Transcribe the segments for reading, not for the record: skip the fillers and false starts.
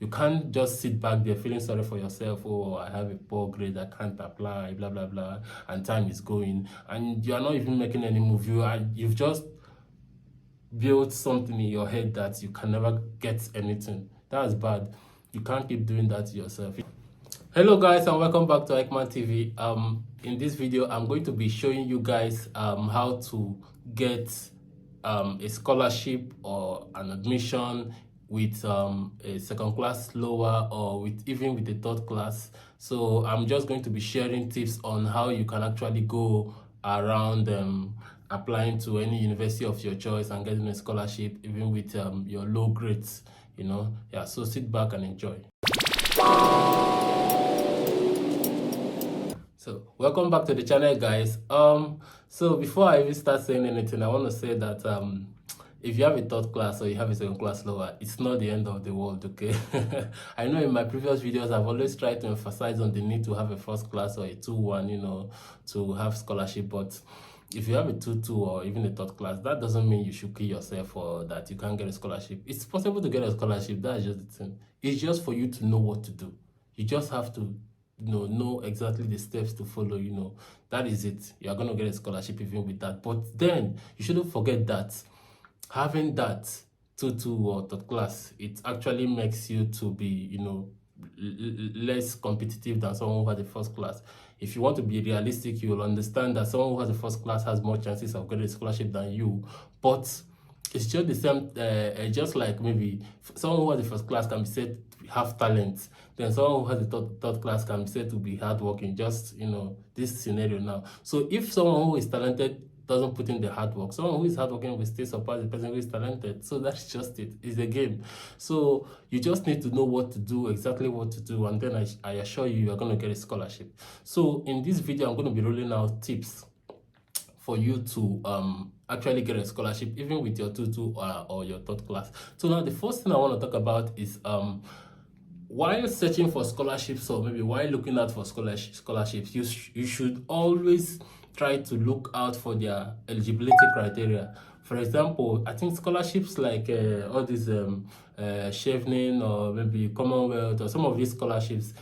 You can't just sit back there feeling sorry for yourself. Oh, I have a poor grade, I can't apply, blah blah blah, and time is going, and you are not even making any move. You've just built something in your head that you can never get anything. That's bad. You can't keep doing that to yourself. Hello guys, and welcome back to Augment TV. In this video I'm going to be showing you guys how to get a scholarship or an admission with a second class lower, or even with a third class. So I'm just going to be sharing tips on how you can actually go around applying to any university of your choice and getting a scholarship even with your low grades, yeah. So sit back and enjoy. So welcome back to the channel, guys. So before I even start saying anything, I want to say that if you have a third class or you have a second class lower, it's not the end of the world, okay? I know in my previous videos I've always tried to emphasize on the need to have a first class or a 2-1, to have scholarship. But if you have a 2-2 or even a third class, that doesn't mean you should kill yourself or that you can't get a scholarship. It's possible to get a scholarship. That's just the thing. It's just for you to know what to do. You just have to know exactly the steps to follow. That is it. You're going to get a scholarship even with that. But then you shouldn't forget that having that 2-2 or third class, it actually makes you to be less competitive than someone who has a first class. If you want to be realistic, you will understand that someone who has a first class has more chances of getting a scholarship than you. But it's just the same, just like maybe someone who has a first class can be said to have talent, then someone who has a third class can be said to be hardworking. Just this scenario now. So if someone who is talented doesn't put in the hard work, someone who is hardworking will still surpass the person who is talented. So that's just it. It's a game. So you just need to know what to do, exactly what to do, and then I assure you, you're going to get a scholarship. So in this video, I'm going to be rolling out tips for you to actually get a scholarship, even with your 2-2 or your third class. So now the first thing I want to talk about is while searching for scholarships, or maybe while looking out for scholarships, you should always try to look out for their eligibility criteria. For example, I think scholarships like all these Chevening or maybe Commonwealth or some of these scholarships,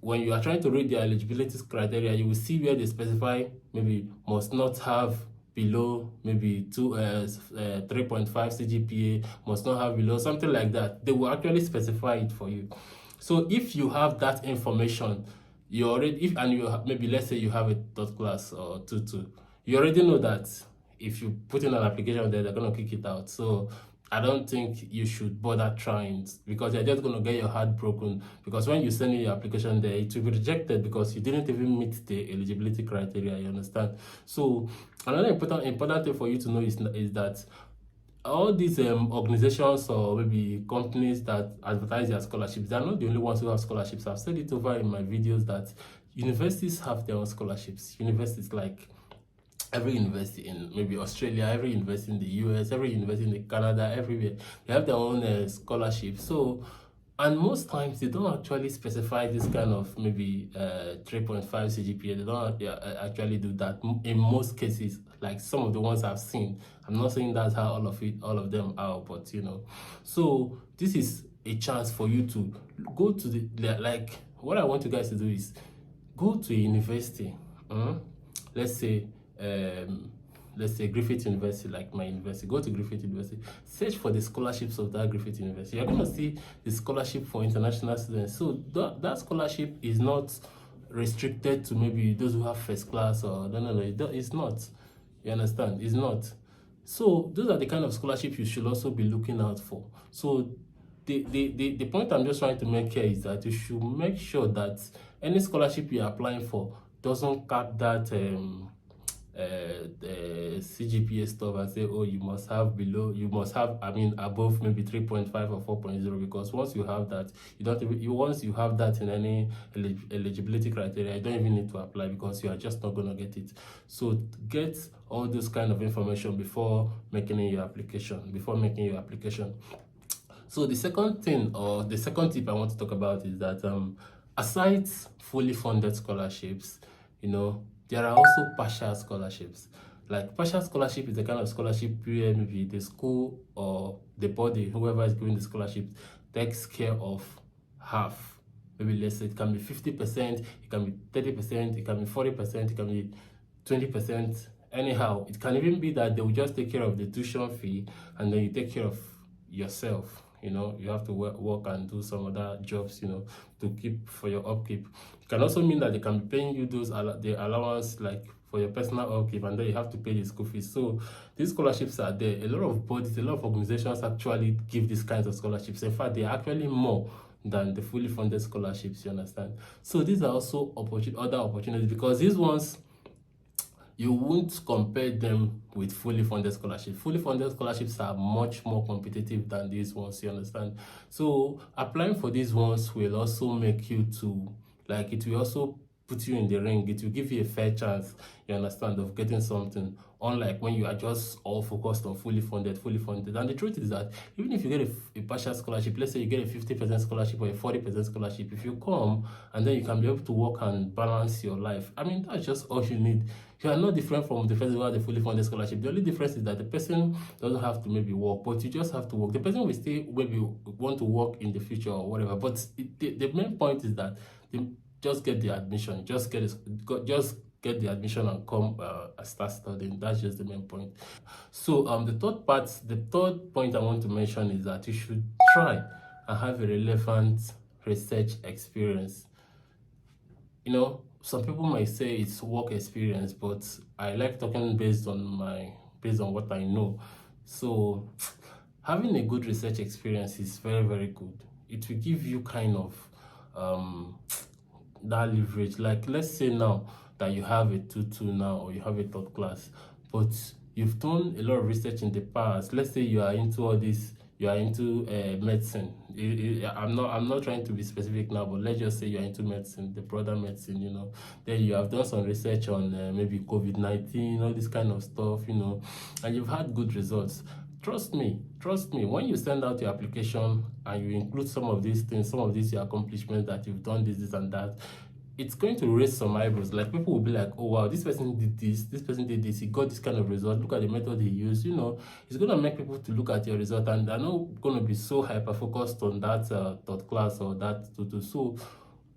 when you are trying to read their eligibility criteria, you will see where they specify maybe must not have below maybe 3.5 CGPA, must not have below, something like that. They will actually specify it for you. So if you have that information, you already, maybe let's say you have a third class or 2-2, you already know that if you put in an application there, they're going to kick it out. So I don't think you should bother trying, because you're just going to get your heart broken, because when you send in your application there, it will be rejected because you didn't even meet the eligibility criteria, you understand? So another important thing for you to know is that all these organizations or maybe companies that advertise their scholarships, they're not the only ones who have scholarships. I've said it over in my videos that universities have their own scholarships. Universities, like every university in maybe Australia, every university in the US, every university in Canada, everywhere, they have their own scholarships. So, and most times they don't actually specify this kind of maybe 3.5 CGPA. They don't actually do that in most cases, like some of the ones I've seen. I'm not saying that's how all of them are, but so this is a chance for you to go to like what I want you guys to do is go to a university. Let's say Griffith University, like my university. Go to Griffith University, search for the scholarships of that Griffith University. You're going to see the scholarship for international students. So that scholarship is not restricted to maybe those who have first class, or no, it's not. You understand? It's not. So those are the kind of scholarships you should also be looking out for. So the point I'm just trying to make here is that you should make sure that any scholarship you're applying for doesn't cap that CGPA stuff and say, oh, you must have above maybe 3.5 or 4.0, because once you have that, once you have that in any eligibility criteria, you don't even need to apply, because you are just not going to get it. So get all this kind of information before making your application. So the second thing, or the second tip I want to talk about is that aside fully funded scholarships, there are also partial scholarships. Like partial scholarship is the kind of scholarship where maybe the school or the body, whoever is giving the scholarship, takes care of half. Maybe let's say it can be 50%, it can be 30%, it can be 40%, it can be 20%. Anyhow, it can even be that they will just take care of the tuition fee and then you take care of yourself. You have to work and do some other jobs, to keep for your upkeep. It can also mean that they can be paying you the allowance like for your personal upkeep, and then you have to pay the school fees. So these scholarships are there. A lot of bodies, a lot of organizations actually give these kinds of scholarships. In fact, they are actually more than the fully funded scholarships, you understand? So these are also other opportunities, because these ones, you won't compare them with fully funded scholarships. Fully funded scholarships are much more competitive than these ones, you understand? So applying for these ones will also make you to, like, it will also put you in the ring. It will give you a fair chance, you understand, of getting something, unlike when you are just all focused on fully funded. And the truth is that even if you get a partial scholarship, let's say you get a 50% scholarship or a 40% scholarship, if you come and then you can be able to work and balance your life, I mean, that's just all you need. You are not different from the person who has a fully funded scholarship. The only difference is that the person doesn't have to maybe work, but you just have to work. The person will still maybe want to work in the future or whatever, but the main point is that they just get the admission, just get the admission and come and start studying. That's just the main point. So the third point I want to mention is that you should try and have a relevant research experience. Some people might say it's work experience, but I like talking based on what I know. So having a good research experience is very, very good. It will give you kind of that leverage. Like, let's say now that you have a 2-2 now, or you have a third class, but you've done a lot of research in the past. Let's say you are into all this, you are into medicine. I'm not trying to be specific now, but let's just say you're into medicine, the broader medicine, then you have done some research on maybe COVID-19, all this kind of stuff, and you've had good results. Trust me, when you send out your application and you include some of these things, some of these your accomplishments, that you've done this and that, it's going to raise some eyebrows. Like, people will be like, oh wow, this person did this, he got this kind of result, look at the method he used. It's going to make people to look at your result, and they're not going to be so hyper focused on that third class or that tutu. So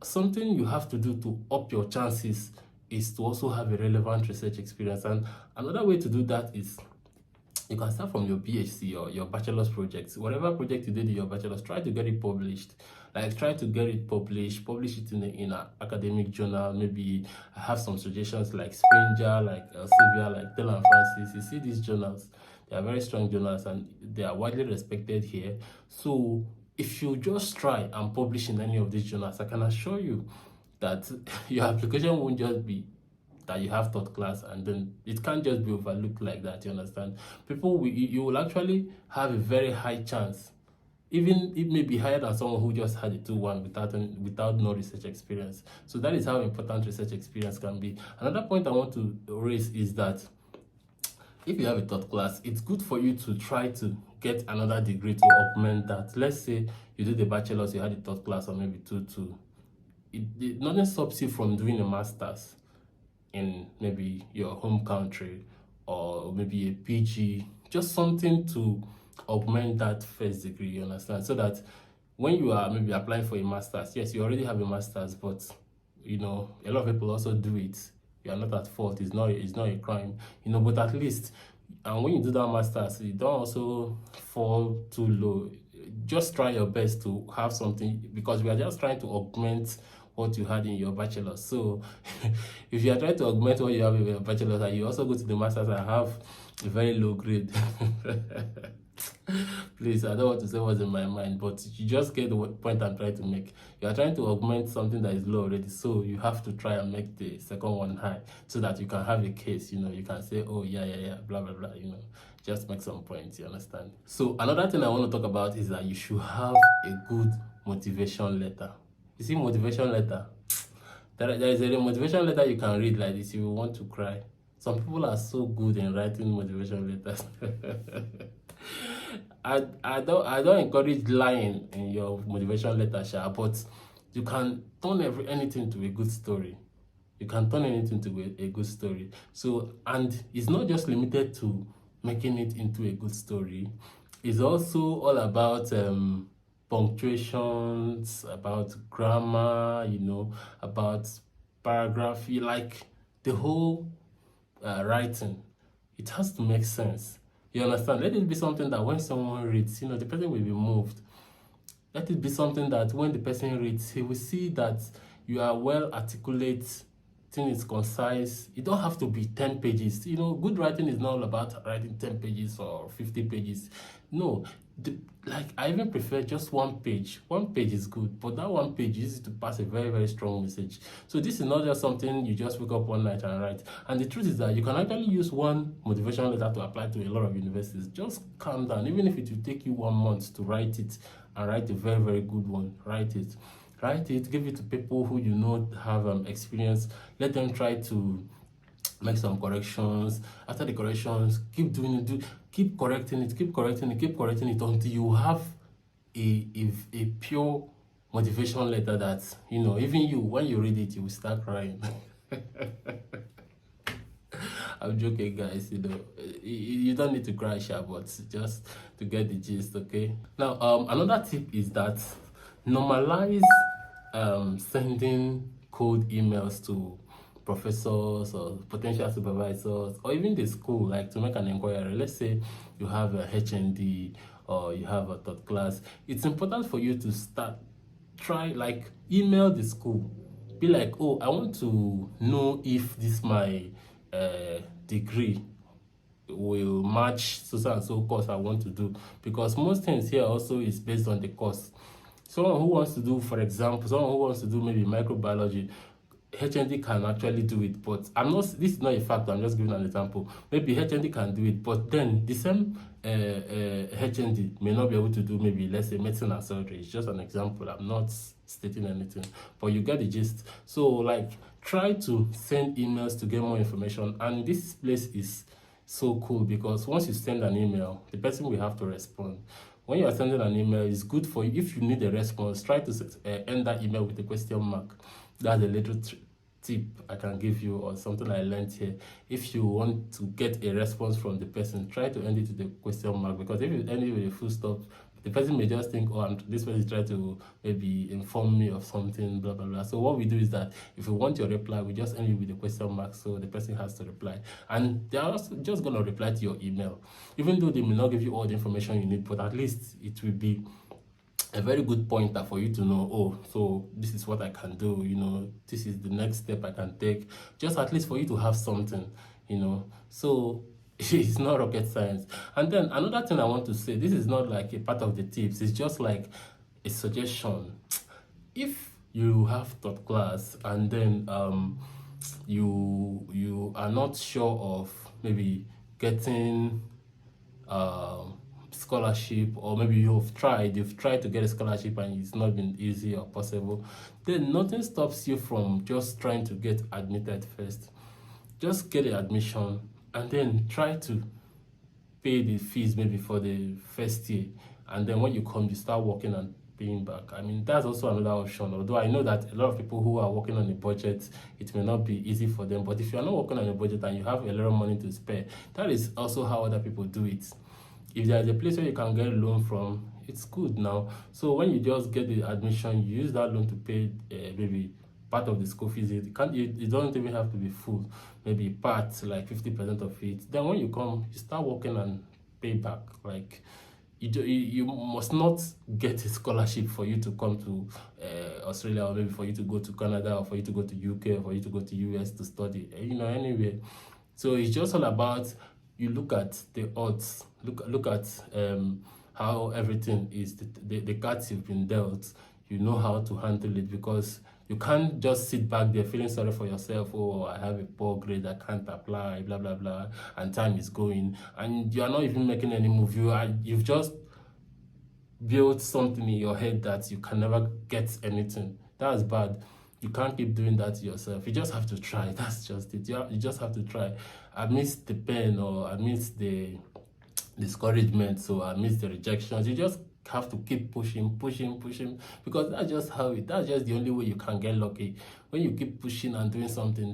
something you have to do to up your chances is to also have a relevant research experience. And another way to do that is, you can start from your PhD or your bachelor's projects. Whatever project you did in your bachelor's, try to get it published. Like, try to get it published, publish it in an academic journal. Maybe I have some suggestions like Springer, like Elsevier, like Taylor and Francis. You see these journals, they are very strong journals and they are widely respected here. So if you just try and publish in any of these journals, I can assure you that your application won't just be that you have third class and then it can't just be overlooked like that, you understand? You will actually have a very high chance. Even it may be higher than someone who just had a 2-1 without no research experience. So that is how important research experience can be. Another point I want to raise is that if you have a third class, it's good for you to try to get another degree to augment that. Let's say you did the bachelor's, you had a third class or maybe 2-2. Nothing stops you from doing a master's in maybe your home country, or maybe a PG, just something to augment that first degree, you understand? So that when you are maybe applying for a master's, yes, you already have a master's, but a lot of people also do it. You are not at fault. It's not a crime, but at least, and when you do that master's, you don't also fall too low. Just try your best to have something, because we are just trying to augment what you had in your bachelor. So if you are trying to augment what you have in your bachelor and you also go to the master's and have a very low grade, please, I don't want to say what's in my mind, but you just get the point I'm trying to make. You are trying to augment something that is low already, so you have to try and make the second one high so that you can have a case, you can say, oh yeah, blah blah blah, just make some points, you understand? So another thing I want to talk about is that you should have a good motivation letter. You see, motivation letter, there is a motivation letter you can read like this, you will want to cry. Some people are so good in writing motivation letters. I don't encourage lying in your motivation letter, but you can turn anything to a good story. You can turn anything to a good story. So, and it's not just limited to making it into a good story. It's also all about punctuations, about grammar, about paragraph, like the whole writing. It has to make sense. You understand? Let it be something that when someone reads, the person will be moved. Let it be something that when the person reads, he will see that you are well articulate, thing is concise. It don't have to be 10 pages. Good writing is not all about writing 10 pages or 50 pages. No, like I even prefer just 1 page. 1 page is good, but that 1 page is to pass a very, very strong message. So this is not just something you just wake up one night and write. And the truth is that you can actually use one motivational letter to apply to a lot of universities. Just calm down. Even if it will take you 1 month to write it, and write a very, very good one. Write it, give it to people who have experience. Let them try to make some corrections. After the corrections, keep doing it, keep correcting it until you have a pure motivational letter that even you, when you read it, you will start crying. I'm joking, guys. You don't need to cry, but just to get the gist, okay? Now, another tip is that normalize sending cold emails to professors or potential supervisors, or even the school, like to make an inquiry. Let's say you have a HND or you have a third class. It's important for you to try like email the school. Be like, oh, I want to know if this my degree will match so and so course I want to do, because most things here also is based on the course. Someone who wants to do, for example, maybe microbiology, HND can actually do it, but this is not a fact, I'm just giving an example. Maybe HND can do it, but then the same HND may not be able to do, maybe, let's say, medicine and surgery. It's just an example, I'm not stating anything, but you get the gist. So, like, try to send emails to get more information, and this place is so cool because once you send an email, the person will have to respond. When you are sending an email, it's good for you. If you need a response, try to end that email with a question mark. That's a little tip I can give you, or something I learned here. If you want to get a response from the person, try to end it with a question mark, because if you end it with a full stop, the person may just think, oh, this person is trying to maybe inform me of something, blah, blah, blah. So what we do is that if we want your reply, we just end it with a question mark, so the person has to reply. And they're also just going to reply to your email. Even though they may not give you all the information you need, but at least it will be a very good pointer for you to know, oh, so this is what I can do, this is the next step I can take, just at least for you to have something, so it's not rocket science. And then another thing I want to say, this is not like a part of the tips, it's just like a suggestion. If you have third class and then you are not sure of maybe getting scholarship, or maybe you've tried to get a scholarship and it's not been easy or possible, then nothing stops you from just trying to get admitted first. Just get the admission and then try to pay the fees maybe for the first year, and then when you come, you start working and paying back. I mean, that's also another option, although I know that a lot of people who are working on a budget, it may not be easy for them. But if you're not working on a budget and you have a lot of money to spare, that is also how other people do it. If there's a place where you can get a loan from, it's good now. So when you just get the admission, you use that loan to pay maybe part of the school fees. It doesn't even have to be full, maybe part, like 50% of it. Then when you come, you start working and pay back. Like, you must not get a scholarship for you to come to Australia, or maybe for you to go to Canada, or for you to go to UK, or for you to go to US to study, anyway. So it's just all about, you look at the odds, look at how everything is, the cards you've been dealt, you know how to handle it, because you can't just sit back there feeling sorry for yourself. Oh, I have a poor grade, I can't apply, blah, blah, blah, and time is going, and you are not even making any move. You've just built something in your head that you can never get anything. That's bad. You can't keep doing that to yourself. You just have to try. That's just it. You just have to try. Amidst the pain, or amidst the discouragement, so amidst the rejections, you just have to keep pushing, because that's just the only way you can get lucky. When you keep pushing and doing something,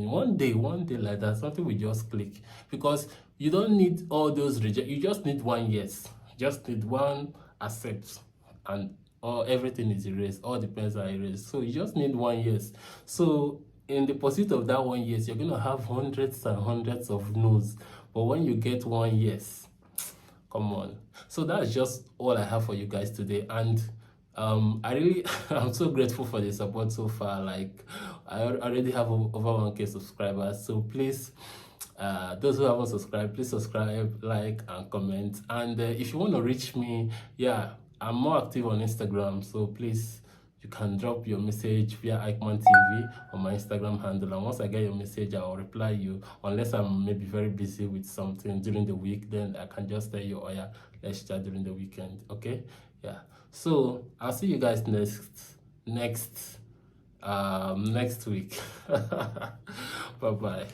one day like that, something will just click, because you don't need all those you just need one yes, just need one accept, and all everything is erased, all the pens are erased. So you just need 1 year. So in the pursuit of that 1 year, you're going to have hundreds and hundreds of no's. But when you get 1 year, come on. So that's just all I have for you guys today. And I really I'm so grateful for the support so far. Like I already have over 1K subscribers. So please, those who haven't subscribed, please subscribe, like, and comment. And if you want to reach me, yeah, I'm more active on Instagram. So please, you can drop your message via Augment TV on my Instagram handle, and once I get your message, I'll reply you. Unless I'm maybe very busy with something during the week, then I can just tell you, oh yeah, let's chat during the weekend. Okay, yeah. So I'll see you guys next week. Bye bye.